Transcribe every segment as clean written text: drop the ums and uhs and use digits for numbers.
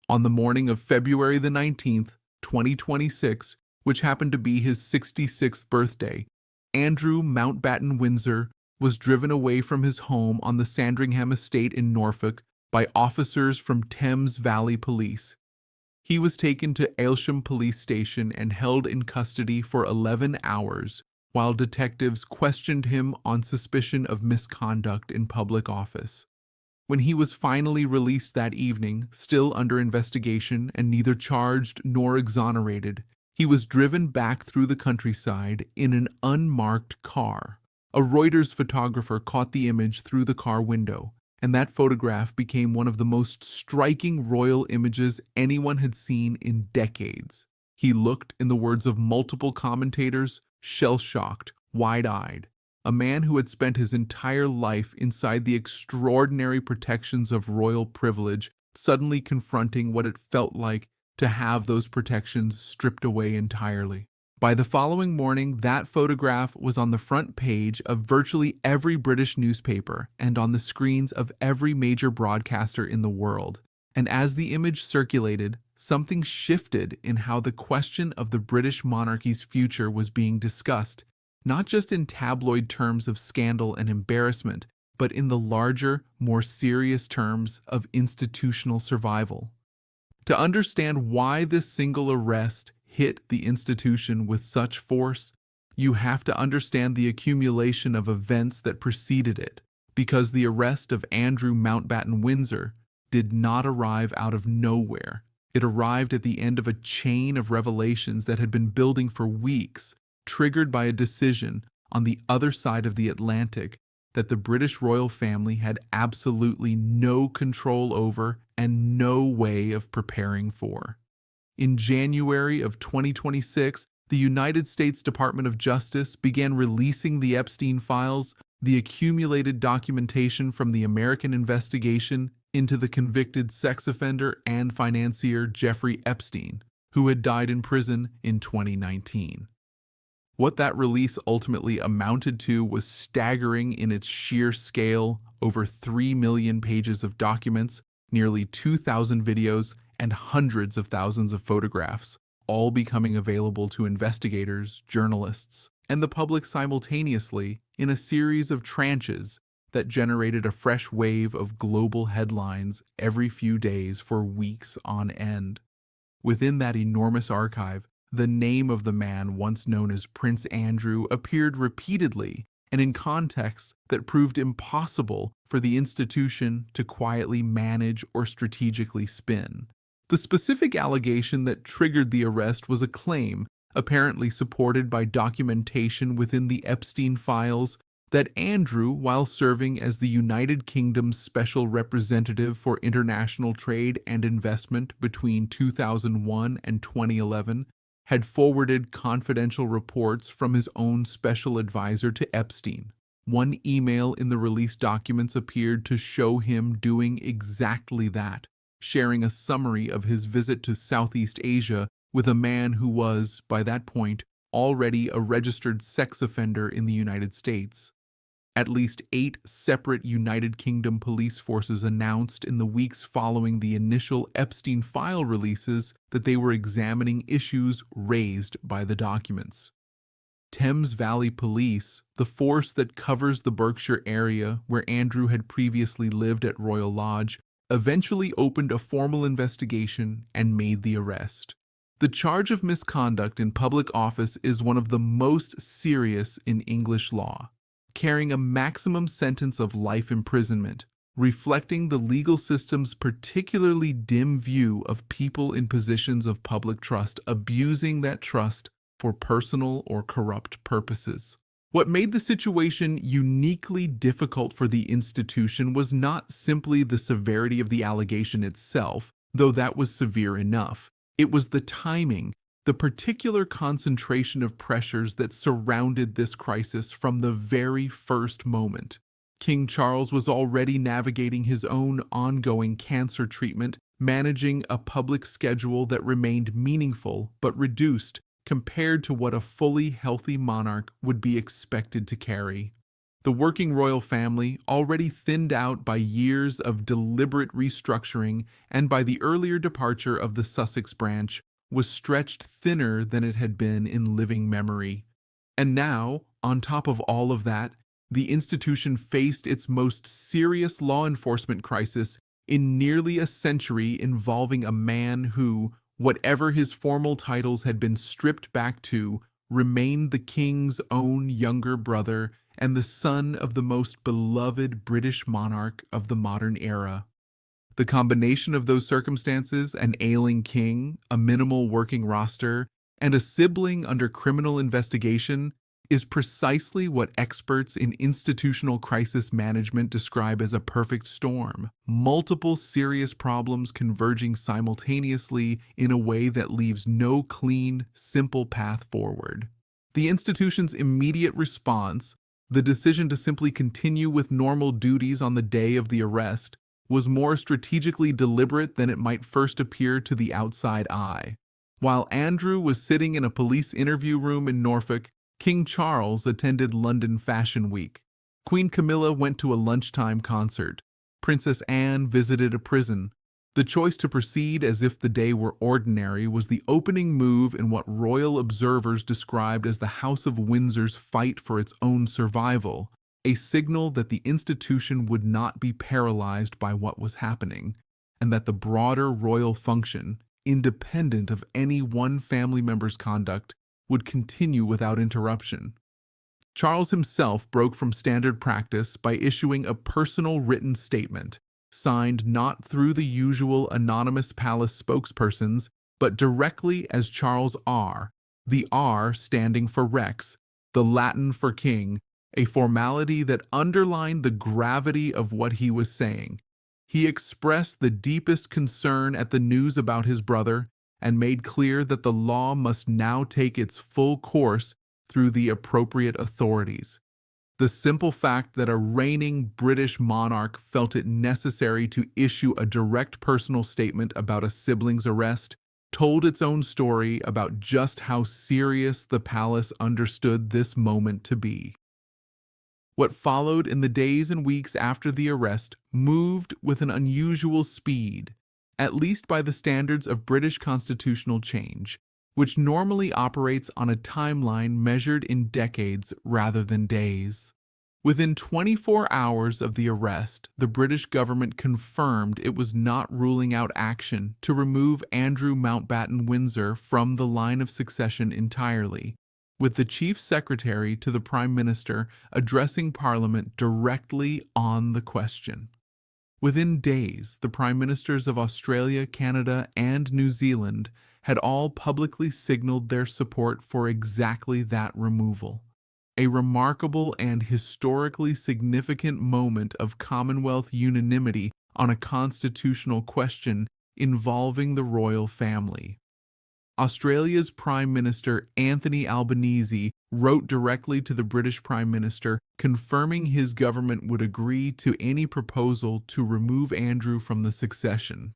On the morning of February the 19th, 2026, which happened to be his 66th birthday, Andrew Mountbatten Windsor was driven away from his home on the Sandringham estate in Norfolk by officers from Thames Valley Police. He was taken to Aylsham Police Station and held in custody for 11 hours while detectives questioned him on suspicion of misconduct in public office. When he was finally released that evening, still under investigation and neither charged nor exonerated, he was driven back through the countryside in an unmarked car. A Reuters photographer caught the image through the car window, and that photograph became one of the most striking royal images anyone had seen in decades. He looked, in the words of multiple commentators, shell-shocked, wide-eyed. A man who had spent his entire life inside the extraordinary protections of royal privilege, suddenly confronting what it felt like to have those protections stripped away entirely. By the following morning, that photograph was on the front page of virtually every British newspaper and on the screens of every major broadcaster in the world. And as the image circulated, something shifted in how the question of the British monarchy's future was being discussed, not just in tabloid terms of scandal and embarrassment, but in the larger, more serious terms of institutional survival. To understand why this single arrest hit the institution with such force, you have to understand the accumulation of events that preceded it, because the arrest of Andrew Mountbatten Windsor did not arrive out of nowhere. It arrived at the end of a chain of revelations that had been building for weeks, triggered by a decision on the other side of the Atlantic that the British royal family had absolutely no control over and no way of preparing for. In January of 2026, the United States Department of Justice began releasing the Epstein files, the accumulated documentation from the American investigation into the convicted sex offender and financier Jeffrey Epstein, who had died in prison in 2019. What that release ultimately amounted to was staggering in its sheer scale: over 3 million pages of documents, nearly 2,000 videos, and hundreds of thousands of photographs, all becoming available to investigators, journalists, and the public simultaneously in a series of tranches that generated a fresh wave of global headlines every few days for weeks on end. Within that enormous archive, the name of the man once known as Prince Andrew appeared repeatedly and in contexts that proved impossible for the institution to quietly manage or strategically spin. The specific allegation that triggered the arrest was a claim, apparently supported by documentation within the Epstein files, that Andrew, while serving as the United Kingdom's Special Representative for International Trade and Investment between 2001 and 2011, had forwarded confidential reports from his own special advisor to Epstein. One email in the released documents appeared to show him doing exactly that, sharing a summary of his visit to Southeast Asia with a man who was, by that point, already a registered sex offender in the United States. At least 8 separate United Kingdom police forces announced in the weeks following the initial Epstein file releases that they were examining issues raised by the documents. Thames Valley Police, the force that covers the Berkshire area where Andrew had previously lived at Royal Lodge, eventually opened a formal investigation and made the arrest. The charge of misconduct in public office is one of the most serious in English law, carrying a maximum sentence of life imprisonment, reflecting the legal system's particularly dim view of people in positions of public trust abusing that trust for personal or corrupt purposes. What made the situation uniquely difficult for the institution was not simply the severity of the allegation itself, though that was severe enough. It was the timing, the particular concentration of pressures that surrounded this crisis from the very first moment. King Charles was already navigating his own ongoing cancer treatment, managing a public schedule that remained meaningful but reduced compared to what a fully healthy monarch would be expected to carry. The working royal family, already thinned out by years of deliberate restructuring and by the earlier departure of the Sussex branch, was stretched thinner than it had been in living memory. And now, on top of all of that, the institution faced its most serious law enforcement crisis in nearly a century, involving a man who, whatever his formal titles had been stripped back to, remained the king's own younger brother and the son of the most beloved British monarch of the modern era. The combination of those circumstances, an ailing king, a minimal working roster, and a sibling under criminal investigation, is precisely what experts in institutional crisis management describe as a perfect storm. Multiple serious problems converging simultaneously in a way that leaves no clean, simple path forward. The institution's immediate response, the decision to simply continue with normal duties on the day of the arrest, was more strategically deliberate than it might first appear to the outside eye. While Andrew was sitting in a police interview room in Norfolk, King Charles attended London Fashion Week. Queen Camilla went to a lunchtime concert. Princess Anne visited a prison. The choice to proceed as if the day were ordinary was the opening move in what royal observers described as the House of Windsor's fight for its own survival, a signal that the institution would not be paralyzed by what was happening, and that the broader royal function, independent of any one family member's conduct, would continue without interruption. Charles himself broke from standard practice by issuing a personal written statement, signed not through the usual anonymous palace spokespersons, but directly as Charles R., the R standing for Rex, the Latin for king, a formality that underlined the gravity of what he was saying. He expressed the deepest concern at the news about his brother, and made clear that the law must now take its full course through the appropriate authorities. The simple fact that a reigning British monarch felt it necessary to issue a direct personal statement about a sibling's arrest told its own story about just how serious the palace understood this moment to be. What followed in the days and weeks after the arrest moved with an unusual speed, at least by the standards of British constitutional change, which normally operates on a timeline measured in decades rather than days. Within 24 hours of the arrest, the British government confirmed it was not ruling out action to remove Andrew Mountbatten Windsor from the line of succession entirely, with the Chief Secretary to the Prime Minister addressing Parliament directly on the question. Within days, the Prime Ministers of Australia, Canada, and New Zealand had all publicly signaled their support for exactly that removal. A remarkable and historically significant moment of Commonwealth unanimity on a constitutional question involving the royal family. Australia's Prime Minister Anthony Albanese wrote directly to the British Prime Minister confirming his government would agree to any proposal to remove Andrew from the succession.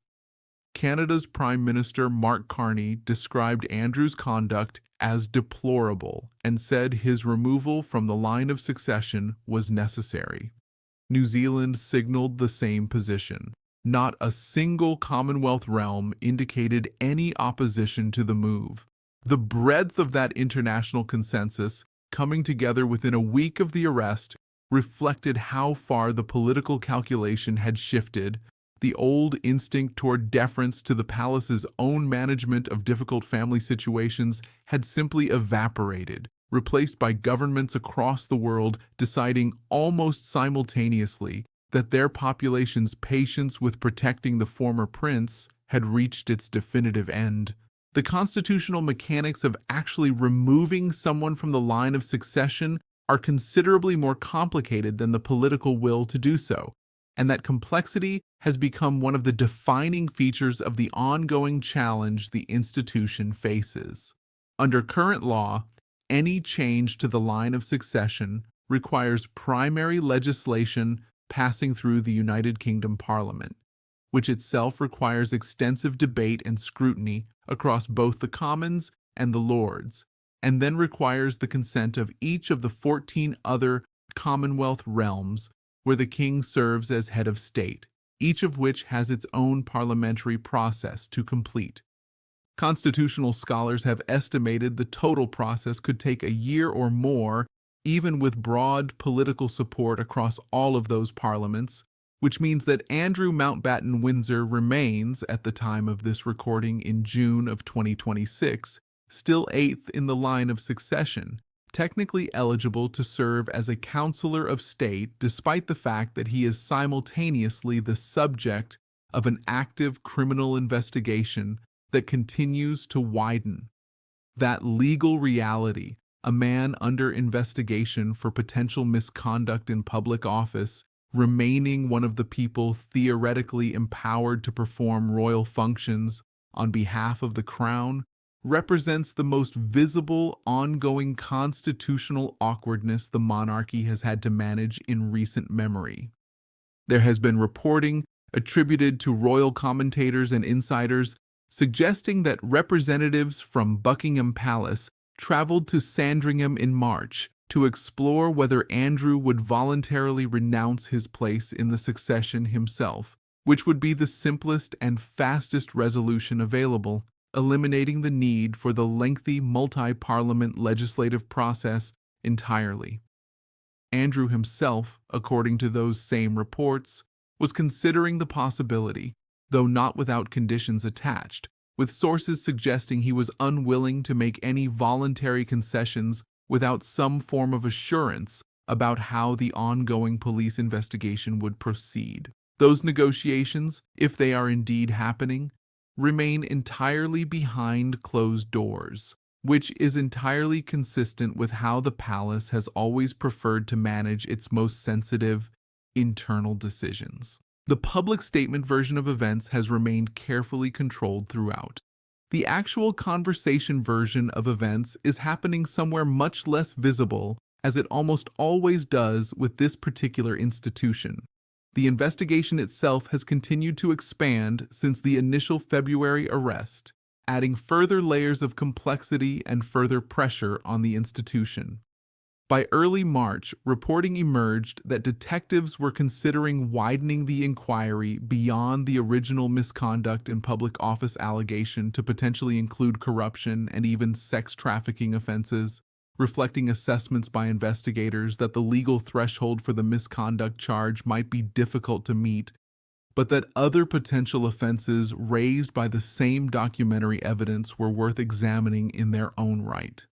Canada's Prime Minister Mark Carney described Andrew's conduct as deplorable and said his removal from the line of succession was necessary. New Zealand signaled the same position. Not a single Commonwealth realm indicated any opposition to the move. The breadth of that international consensus, coming together within a week of the arrest, reflected how far the political calculation had shifted. The old instinct toward deference to the palace's own management of difficult family situations had simply evaporated, replaced by governments across the world deciding almost simultaneously that their population's patience with protecting the former prince had reached its definitive end. The constitutional mechanics of actually removing someone from the line of succession are considerably more complicated than the political will to do so, and that complexity has become one of the defining features of the ongoing challenge the institution faces. Under current law, any change to the line of succession requires primary legislation passing through the United Kingdom Parliament, which itself requires extensive debate and scrutiny across both the Commons and the Lords, and then requires the consent of each of the 14 other Commonwealth realms where the king serves as head of state, each of which has its own parliamentary process to complete. Constitutional scholars have estimated the total process could take a year or more, even with broad political support across all of those parliaments, which means that Andrew Mountbatten Windsor remains, at the time of this recording in June of 2026, still eighth in the line of succession, technically eligible to serve as a counselor of state despite the fact that he is simultaneously the subject of an active criminal investigation that continues to widen. That legal reality, a man under investigation for potential misconduct in public office, remaining one of the people theoretically empowered to perform royal functions on behalf of the crown, represents the most visible, ongoing constitutional awkwardness the monarchy has had to manage in recent memory. There has been reporting attributed to royal commentators and insiders suggesting that representatives from Buckingham Palace traveled to Sandringham in March to explore whether Andrew would voluntarily renounce his place in the succession himself, which would be the simplest and fastest resolution available, eliminating the need for the lengthy multi-parliament legislative process entirely. Andrew himself, according to those same reports, was considering the possibility, though not without conditions attached, with sources suggesting he was unwilling to make any voluntary concessions without some form of assurance about how the ongoing police investigation would proceed. Those negotiations, if they are indeed happening, remain entirely behind closed doors, which is entirely consistent with how the palace has always preferred to manage its most sensitive internal decisions. The public statement version of events has remained carefully controlled throughout. The actual conversation version of events is happening somewhere much less visible, as it almost always does with this particular institution. The investigation itself has continued to expand since the initial February arrest, adding further layers of complexity and further pressure on the institution. By early March, reporting emerged that detectives were considering widening the inquiry beyond the original misconduct in public office allegation to potentially include corruption and even sex trafficking offenses, reflecting assessments by investigators that the legal threshold for the misconduct charge might be difficult to meet, but that other potential offenses raised by the same documentary evidence were worth examining in their own right.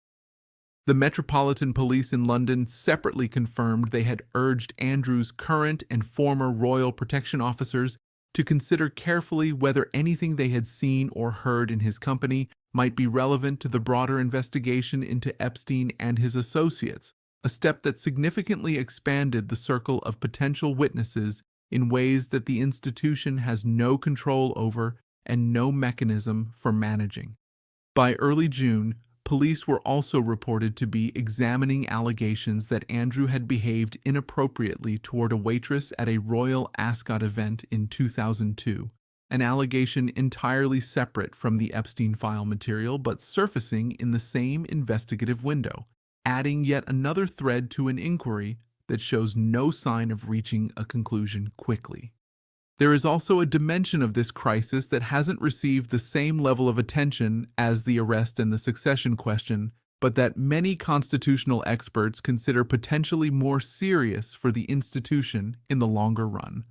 The Metropolitan Police in London separately confirmed they had urged Andrew's current and former royal protection officers to consider carefully whether anything they had seen or heard in his company might be relevant to the broader investigation into Epstein and his associates, a step that significantly expanded the circle of potential witnesses in ways that the institution has no control over and no mechanism for managing. By early June, police were also reported to be examining allegations that Andrew had behaved inappropriately toward a waitress at a Royal Ascot event in 2002, an allegation entirely separate from the Epstein file material but surfacing in the same investigative window, adding yet another thread to an inquiry that shows no sign of reaching a conclusion quickly. There is also a dimension of this crisis that hasn't received the same level of attention as the arrest and the succession question, but that many constitutional experts consider potentially more serious for the institution in the longer run.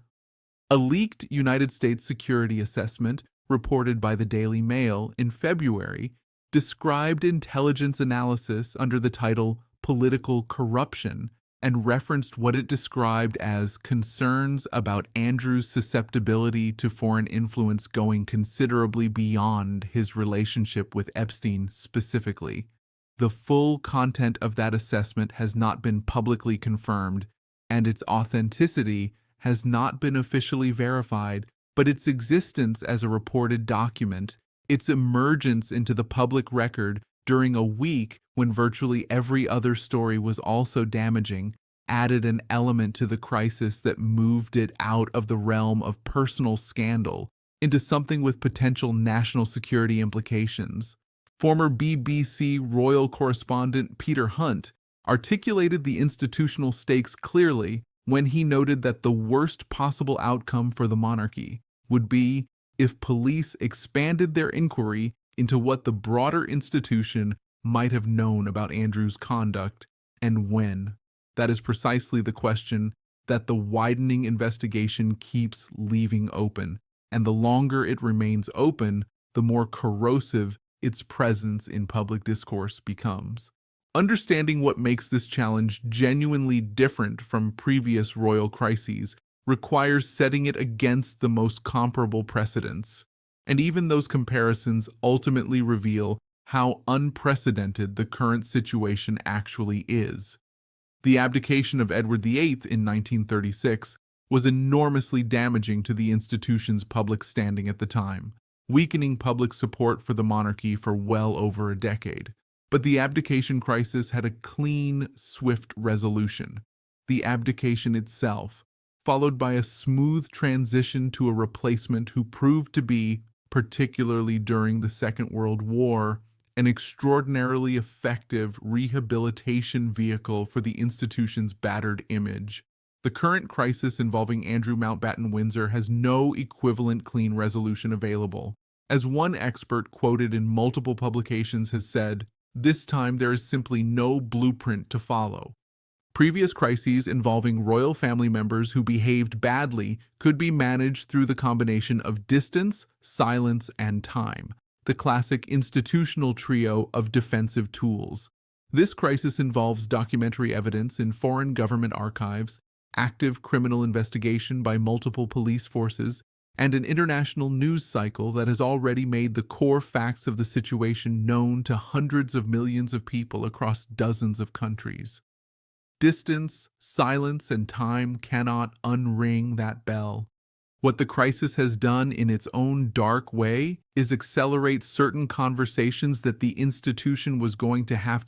A leaked United States security assessment, reported by the Daily Mail in February, described intelligence analysis under the title Political Corruption and referenced what it described as concerns about Andrew's susceptibility to foreign influence going considerably beyond his relationship with Epstein specifically. The full content of that assessment has not been publicly confirmed, and its authenticity has not been officially verified, but its existence as a reported document, its emergence into the public record during a week when virtually every other story was also damaging, added an element to the crisis that moved it out of the realm of personal scandal into something with potential national security implications. Former BBC royal correspondent Peter Hunt articulated the institutional stakes clearly when he noted that the worst possible outcome for the monarchy would be if police expanded their inquiry into what the broader institution might have known about Andrew's conduct and when. That is precisely the question that the widening investigation keeps leaving open, and the longer it remains open, the more corrosive its presence in public discourse becomes. Understanding what makes this challenge genuinely different from previous royal crises requires setting it against the most comparable precedents, and even those comparisons ultimately reveal how unprecedented the current situation actually is. The abdication of Edward VIII in 1936 was enormously damaging to the institution's public standing at the time, weakening public support for the monarchy for well over a decade. But the abdication crisis had a clean, swift resolution. The abdication itself, followed by a smooth transition to a replacement who proved to be, particularly during the Second World War, an extraordinarily effective rehabilitation vehicle for the institution's battered image. The current crisis involving Andrew Mountbatten Windsor has no equivalent clean resolution available. As one expert quoted in multiple publications has said, "This time there is simply no blueprint to follow." Previous crises involving royal family members who behaved badly could be managed through the combination of distance, silence, and time, the classic institutional trio of defensive tools. This crisis involves documentary evidence in foreign government archives, active criminal investigation by multiple police forces, and an international news cycle that has already made the core facts of the situation known to hundreds of millions of people across dozens of countries. Distance, silence, and time cannot unring that bell. What the crisis has done in its own dark way is accelerate certain conversations that the institution was going to have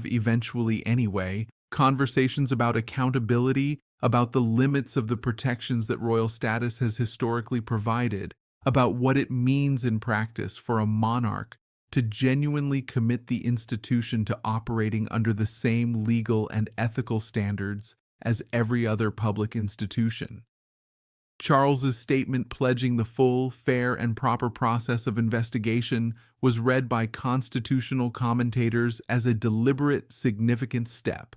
eventually anyway, conversations about accountability, about the limits of the protections that royal status has historically provided, about what it means in practice for a monarch to genuinely commit the institution to operating under the same legal and ethical standards as every other public institution. Charles's statement pledging the full, fair, and proper process of investigation was read by constitutional commentators as a deliberate, significant step.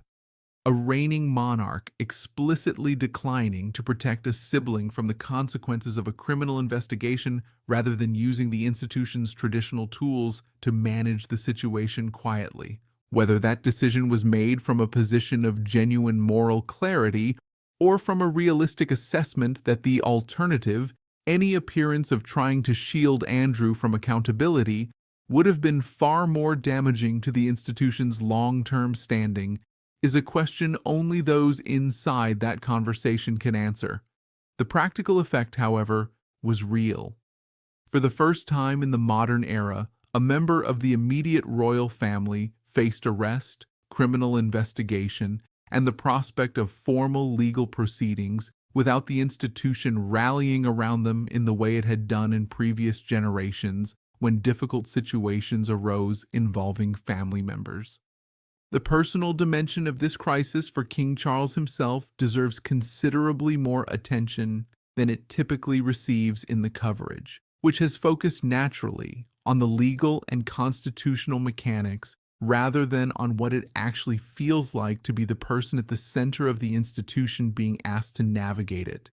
A reigning monarch explicitly declining to protect a sibling from the consequences of a criminal investigation rather than using the institution's traditional tools to manage the situation quietly. Whether that decision was made from a position of genuine moral clarity or from a realistic assessment that the alternative, any appearance of trying to shield Andrew from accountability, would have been far more damaging to the institution's long-term standing, is a question only those inside that conversation can answer. The practical effect, however, was real. For the first time in the modern era, a member of the immediate royal family faced arrest, criminal investigation, and the prospect of formal legal proceedings without the institution rallying around them in the way it had done in previous generations when difficult situations arose involving family members. The personal dimension of this crisis for King Charles himself deserves considerably more attention than it typically receives in the coverage, which has focused naturally on the legal and constitutional mechanics rather than on what it actually feels like to be the person at the center of the institution being asked to navigate it.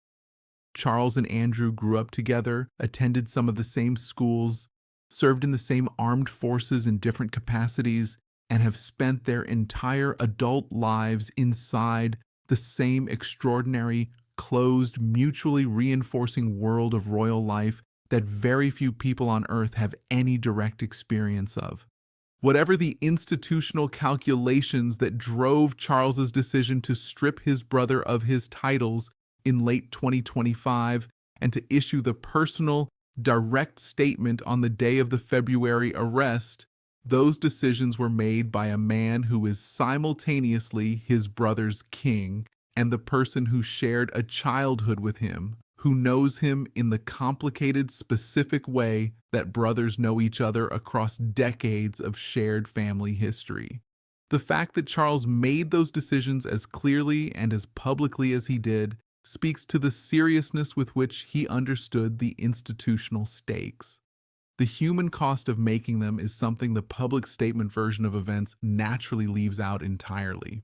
Charles and Andrew grew up together, attended some of the same schools, served in the same armed forces in different capacities, and have spent their entire adult lives inside the same extraordinary, closed, mutually reinforcing world of royal life that very few people on earth have any direct experience of. Whatever the institutional calculations that drove Charles's decision to strip his brother of his titles in late 2025 and to issue the personal, direct statement on the day of the February arrest, those decisions were made by a man who is simultaneously his brother's king and the person who shared a childhood with him, who knows him in the complicated, specific way that brothers know each other across decades of shared family history. The fact that Charles made those decisions as clearly and as publicly as he did speaks to the seriousness with which he understood the institutional stakes. The human cost of making them is something the public statement version of events naturally leaves out entirely.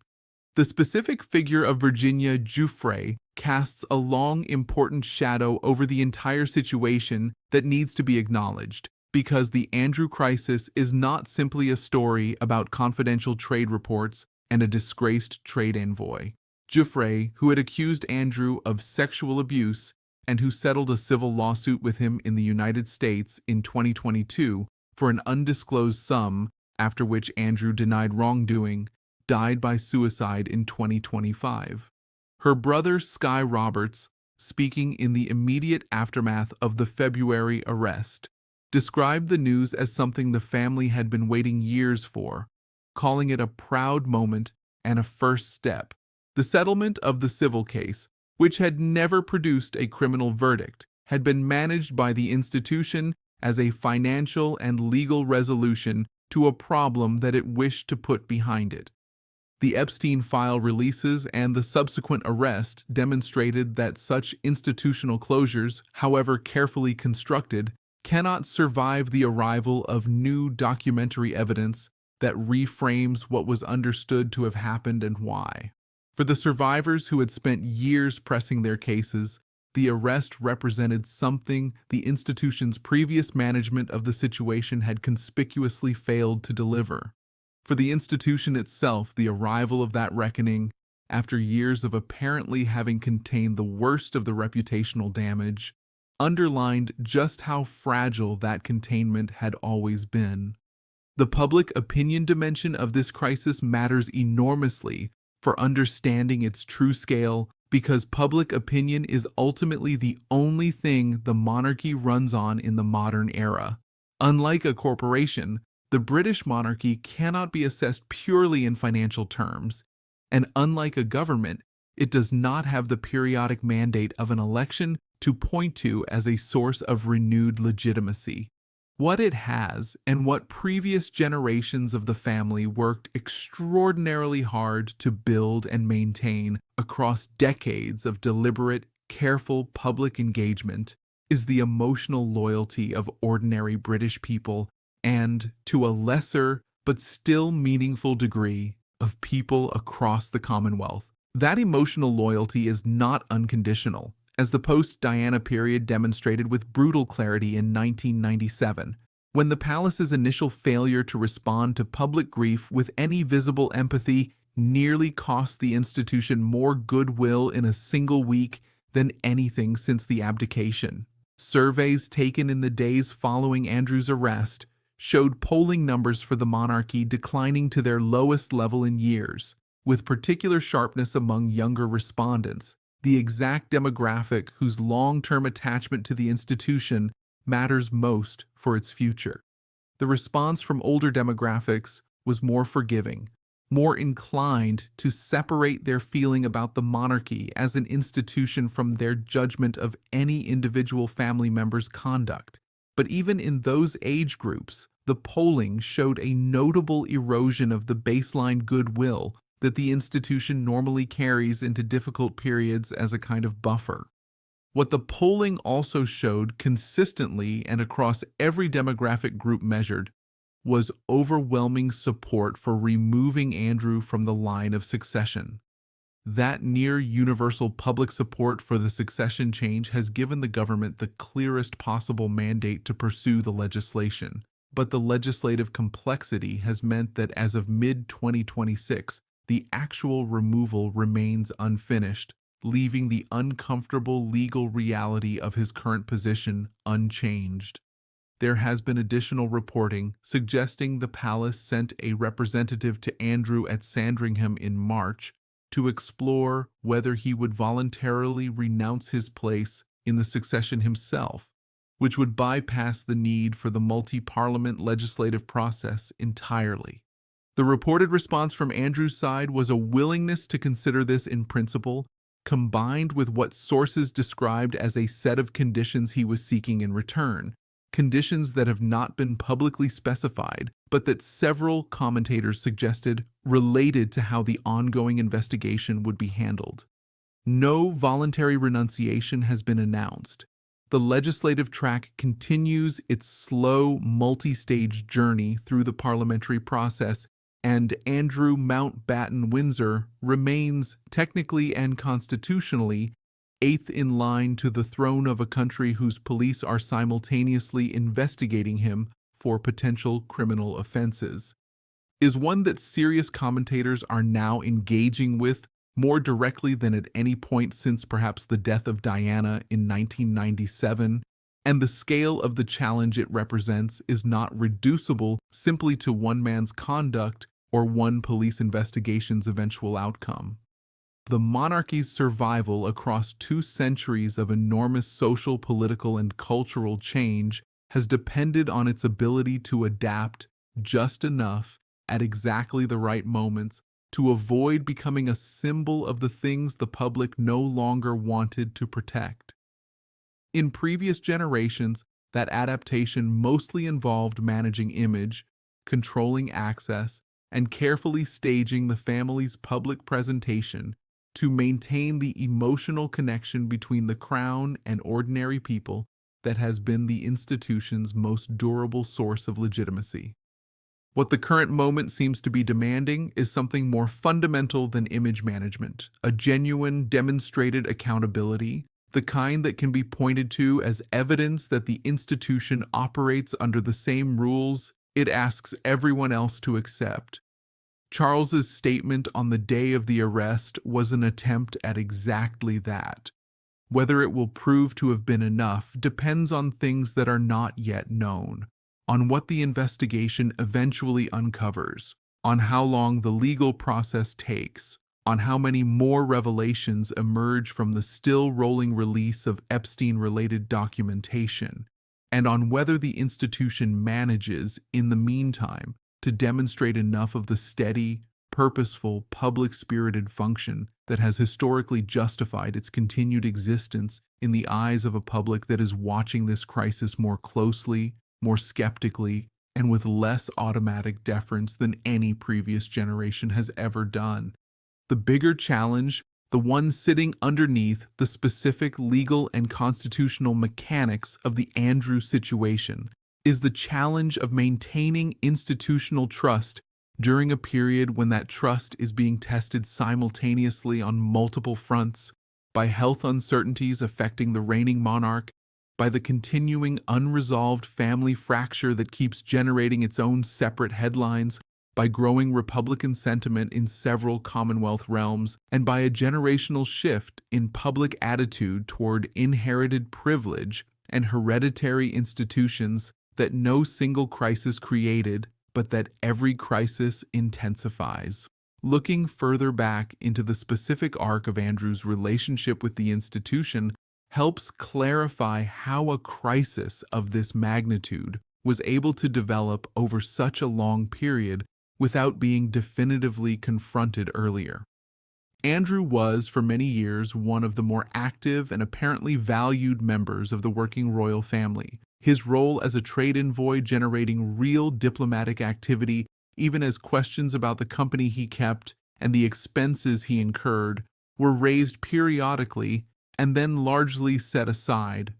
The specific figure of Virginia Giuffre casts a long, important shadow over the entire situation that needs to be acknowledged, because the Andrew crisis is not simply a story about confidential trade reports and a disgraced trade envoy. Giuffre, who had accused Andrew of sexual abuse and who settled a civil lawsuit with him in the United States in 2022 for an undisclosed sum, after which Andrew denied wrongdoing, died by suicide in 2025. Her brother, Sky Roberts, speaking in the immediate aftermath of the February arrest, described the news as something the family had been waiting years for, calling it a proud moment and a first step. The settlement of the civil case, which had never produced a criminal verdict, had been managed by the institution as a financial and legal resolution to a problem that it wished to put behind it. The Epstein file releases and the subsequent arrest demonstrated that such institutional closures, however carefully constructed, cannot survive the arrival of new documentary evidence that reframes what was understood to have happened and why. For the survivors who had spent years pressing their cases, the arrest represented something the institution's previous management of the situation had conspicuously failed to deliver. For the institution itself, the arrival of that reckoning, after years of apparently having contained the worst of the reputational damage, underlined just how fragile that containment had always been. The public opinion dimension of this crisis matters enormously for understanding its true scale, because public opinion is ultimately the only thing the monarchy runs on in the modern era. Unlike a corporation, the British monarchy cannot be assessed purely in financial terms, and unlike a government, it does not have the periodic mandate of an election to point to as a source of renewed legitimacy. What it has, and what previous generations of the family worked extraordinarily hard to build and maintain across decades of deliberate, careful public engagement, is the emotional loyalty of ordinary British people and, to a lesser but still meaningful degree, of people across the Commonwealth. That emotional loyalty is not unconditional, as the post-Diana period demonstrated with brutal clarity in 1997, when the palace's initial failure to respond to public grief with any visible empathy nearly cost the institution more goodwill in a single week than anything since the abdication. Surveys taken in the days following Andrew's arrest showed polling numbers for the monarchy declining to their lowest level in years, with particular sharpness among younger respondents, the exact demographic whose long-term attachment to the institution matters most for its future. The response from older demographics was more forgiving, more inclined to separate their feeling about the monarchy as an institution from their judgment of any individual family member's conduct. But even in those age groups, the polling showed a notable erosion of the baseline goodwill that the institution normally carries into difficult periods as a kind of buffer. What the polling also showed consistently and across every demographic group measured was overwhelming support for removing Andrew from the line of succession. That near-universal public support for the succession change has given the government the clearest possible mandate to pursue the legislation, but the legislative complexity has meant that as of mid-2026, the actual removal remains unfinished, leaving the uncomfortable legal reality of his current position unchanged. There has been additional reporting suggesting the palace sent a representative to Andrew at Sandringham in March to explore whether he would voluntarily renounce his place in the succession himself, which would bypass the need for the multi-parliament legislative process entirely. The reported response from Andrew's side was a willingness to consider this in principle, combined with what sources described as a set of conditions he was seeking in return, conditions that have not been publicly specified, but that several commentators suggested related to how the ongoing investigation would be handled. No voluntary renunciation has been announced. The legislative track continues its slow, multi-stage journey through the parliamentary process, and Andrew Mountbatten Windsor remains, technically and constitutionally, eighth in line to the throne of a country whose police are simultaneously investigating him for potential criminal offenses, is one that serious commentators are now engaging with more directly than at any point since perhaps the death of Diana in 1997, and the scale of the challenge it represents is not reducible simply to one man's conduct or one police investigation's eventual outcome. The monarchy's survival across 2 centuries of enormous social, political, and cultural change has depended on its ability to adapt just enough at exactly the right moments to avoid becoming a symbol of the things the public no longer wanted to protect. In previous generations, that adaptation mostly involved managing image, controlling access, and carefully staging the family's public presentation to maintain the emotional connection between the crown and ordinary people that has been the institution's most durable source of legitimacy. What the current moment seems to be demanding is something more fundamental than image management, a genuine, demonstrated accountability, the kind that can be pointed to as evidence that the institution operates under the same rules it asks everyone else to accept. Charles's statement on the day of the arrest was an attempt at exactly that. Whether it will prove to have been enough depends on things that are not yet known, on what the investigation eventually uncovers, on how long the legal process takes, on how many more revelations emerge from the still rolling release of Epstein-related documentation, and on whether the institution manages, in the meantime, to demonstrate enough of the steady, purposeful, public-spirited function that has historically justified its continued existence in the eyes of a public that is watching this crisis more closely, more skeptically, and with less automatic deference than any previous generation has ever done. The bigger challenge, the one sitting underneath the specific legal and constitutional mechanics of the Andrew situation, is the challenge of maintaining institutional trust during a period when that trust is being tested simultaneously on multiple fronts, by health uncertainties affecting the reigning monarch, by the continuing unresolved family fracture that keeps generating its own separate headlines, by growing Republican sentiment in several Commonwealth realms, and by a generational shift in public attitude toward inherited privilege and hereditary institutions that no single crisis created, but that every crisis intensifies. Looking further back into the specific arc of Andrew's relationship with the institution helps clarify how a crisis of this magnitude was able to develop over such a long period without being definitively confronted earlier. Andrew was, for many years, one of the more active and apparently valued members of the working royal family, his role as a trade envoy generating real diplomatic activity, even as questions about the company he kept and the expenses he incurred were raised periodically and then largely set aside.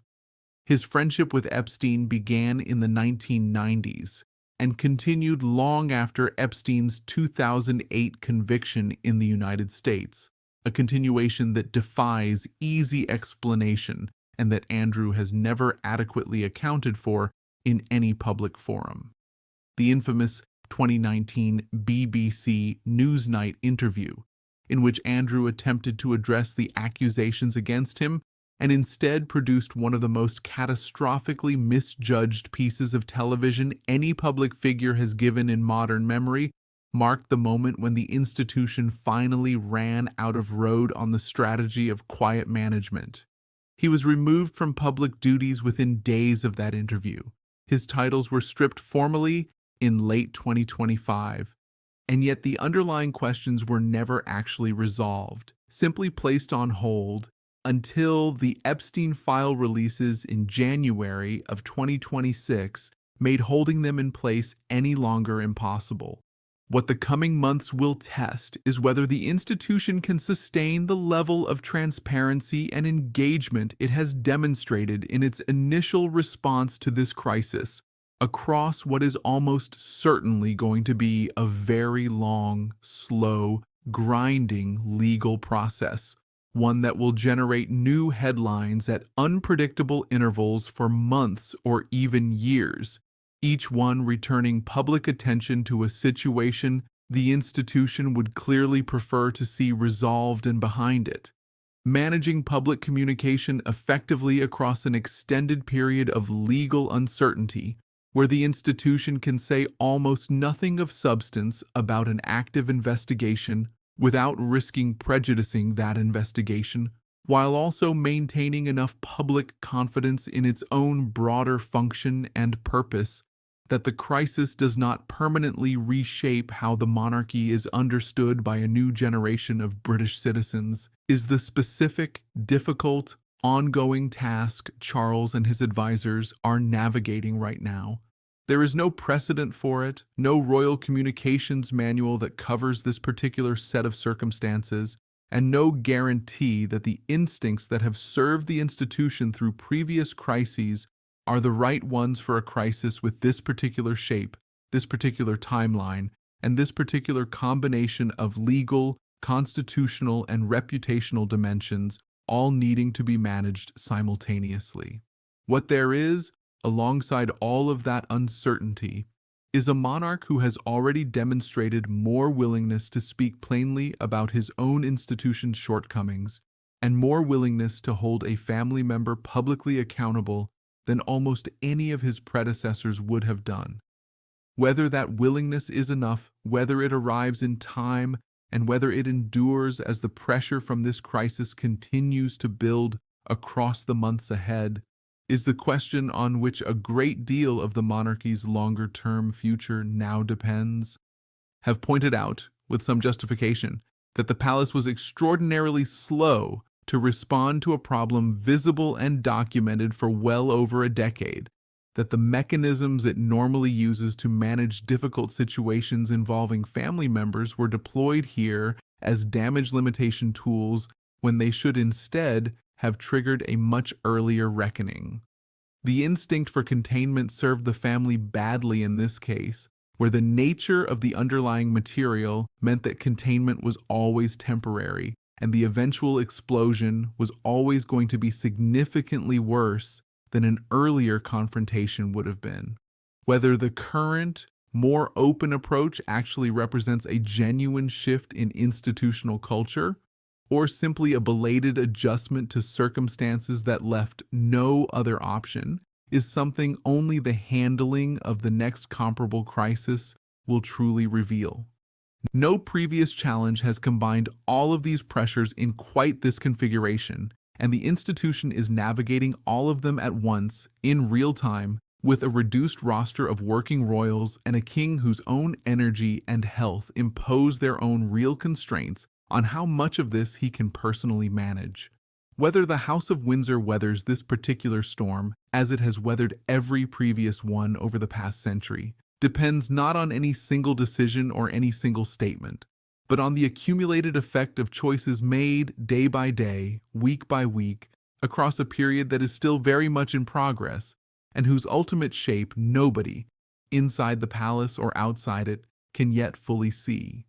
His friendship with Epstein began in the 1990s and continued long after Epstein's 2008 conviction in the United States, a continuation that defies easy explanation and that Andrew has never adequately accounted for in any public forum. The infamous 2019 BBC Newsnight interview, in which Andrew attempted to address the accusations against him and instead produced one of the most catastrophically misjudged pieces of television any public figure has given in modern memory, marked the moment when the institution finally ran out of road on the strategy of quiet management. He was removed from public duties within days of that interview. His titles were stripped formally in late 2025, and yet the underlying questions were never actually resolved, simply placed on hold until the Epstein file releases in January of 2026 made holding them in place any longer impossible. What the coming months will test is whether the institution can sustain the level of transparency and engagement it has demonstrated in its initial response to this crisis across what is almost certainly going to be a very long, slow, grinding legal process, one that will generate new headlines at unpredictable intervals for months or even years, each one returning public attention to a situation the institution would clearly prefer to see resolved and behind it. Managing public communication effectively across an extended period of legal uncertainty, where the institution can say almost nothing of substance about an active investigation without risking prejudicing that investigation, while also maintaining enough public confidence in its own broader function and purpose that the crisis does not permanently reshape how the monarchy is understood by a new generation of British citizens, is the specific, difficult, ongoing task Charles and his advisors are navigating right now. There is no precedent for it, no royal communications manual that covers this particular set of circumstances, and no guarantee that the instincts that have served the institution through previous crises are the right ones for a crisis with this particular shape, this particular timeline, and this particular combination of legal, constitutional, and reputational dimensions, all needing to be managed simultaneously. What there is, alongside all of that uncertainty, is a monarch who has already demonstrated more willingness to speak plainly about his own institution's shortcomings and more willingness to hold a family member publicly accountable than almost any of his predecessors would have done. Whether that willingness is enough, whether it arrives in time, and whether it endures as the pressure from this crisis continues to build across the months ahead, is the question on which a great deal of the monarchy's longer-term future now depends. Have pointed out, with some justification, that the palace was extraordinarily slow to respond to a problem visible and documented for well over a decade, that the mechanisms it normally uses to manage difficult situations involving family members were deployed here as damage limitation tools when they should instead have triggered a much earlier reckoning. The instinct for containment served the family badly in this case, where the nature of the underlying material meant that containment was always temporary, and the eventual explosion was always going to be significantly worse than an earlier confrontation would have been. Whether the current, more open approach actually represents a genuine shift in institutional culture, or simply a belated adjustment to circumstances that left no other option, is something only the handling of the next comparable crisis will truly reveal. No previous challenge has combined all of these pressures in quite this configuration, and the institution is navigating all of them at once, in real time, with a reduced roster of working royals and a king whose own energy and health impose their own real constraints on how much of this he can personally manage. Whether the House of Windsor weathers this particular storm, as it has weathered every previous one over the past century, depends not on any single decision or any single statement, but on the accumulated effect of choices made day by day, week by week, across a period that is still very much in progress, and whose ultimate shape nobody, inside the palace or outside it, can yet fully see.